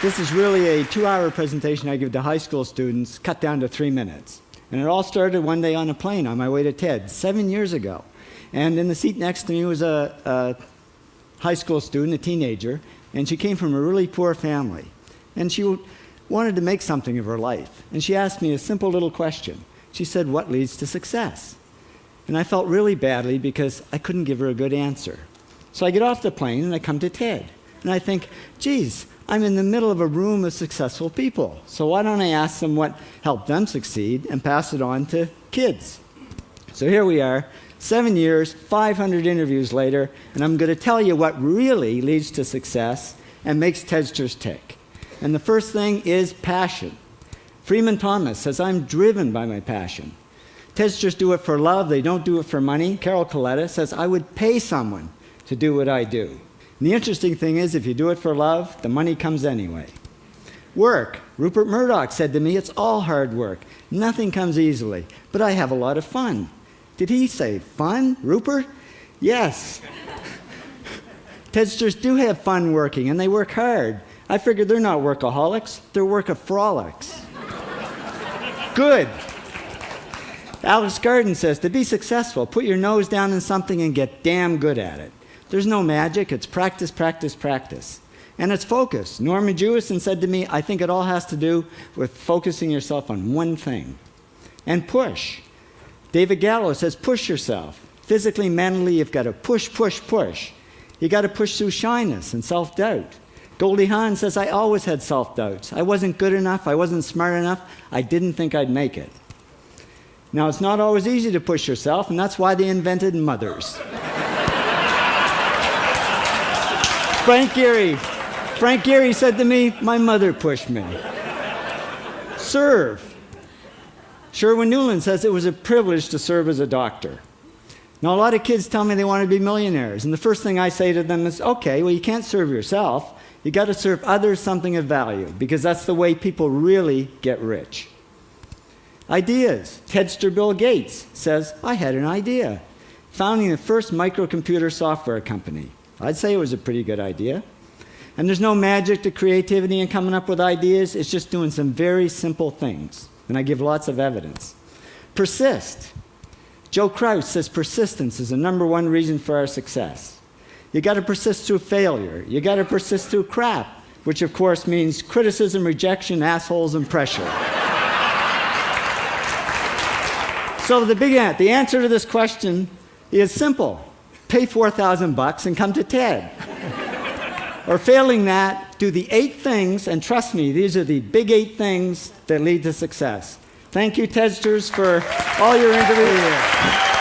This is really a 2-hour presentation I give to high school students, cut down to 3 minutes. And it all started one day on a plane on my way to TED, 7 years ago. And in the seat next to me was a high school student, a teenager, and she came from a really poor family. And she wanted to make something of her life. And she asked me a simple little question. She said, "What leads to success?" And I felt really badly because I couldn't give her a good answer. So I get off the plane and I come to TED. And I think, geez, I'm in the middle of a room of successful people. So why don't I ask them what helped them succeed and pass it on to kids? So here we are, 7 years, 500 interviews later, and I'm going to tell you what really leads to success and makes TEDsters tick. And the first thing is passion. Freeman Thomas says, "I'm driven by my passion." TEDsters do it for love, they don't do it for money. Carol Coletta says, "I would pay someone to do what I do." And the interesting thing is, if you do it for love, the money comes anyway. Work. Rupert Murdoch said to me, "It's all hard work. Nothing comes easily, but I have a lot of fun." Did he say fun, Rupert? Yes. TEDsters do have fun working, and they work hard. I figured they're not workaholics, they're workaholics. Good. Alex Garden says, "To be successful, put your nose down in something and get damn good at it." There's no magic, it's practice, practice, practice. And it's focus. Norman Jewison said to me, "I think it all has to do with focusing yourself on one thing." And push. David Gallo says, push yourself. Physically, mentally, you've got to push, push, push. You got to push through shyness and self-doubt. Goldie Hawn says, "I always had self-doubts. I wasn't good enough, I wasn't smart enough, I didn't think I'd make it." Now, it's not always easy to push yourself, and that's why they invented mothers. Frank Gehry said to me, "My mother pushed me." Serve. Sherwin Newland says, "It was a privilege to serve as a doctor." Now, a lot of kids tell me they want to be millionaires, and the first thing I say to them is, okay, well, you can't serve yourself. You got to serve others something of value, because that's the way people really get rich. Ideas. TEDster Bill Gates says, "I had an idea." Founding the first microcomputer software company. I'd say it was a pretty good idea. And there's no magic to creativity and coming up with ideas. It's just doing some very simple things. And I give lots of evidence. Persist. Joe Kraus says persistence is the #1 reason for our success. You got to persist through failure. You got to persist through crap, which of course means criticism, rejection, assholes, and pressure. So the answer to this question is simple. Pay $4,000 and come to TED. Or failing that, do the 8 things, and trust me, these are the big 8 things that lead to success. Thank you, TEDsters, for all your interviews.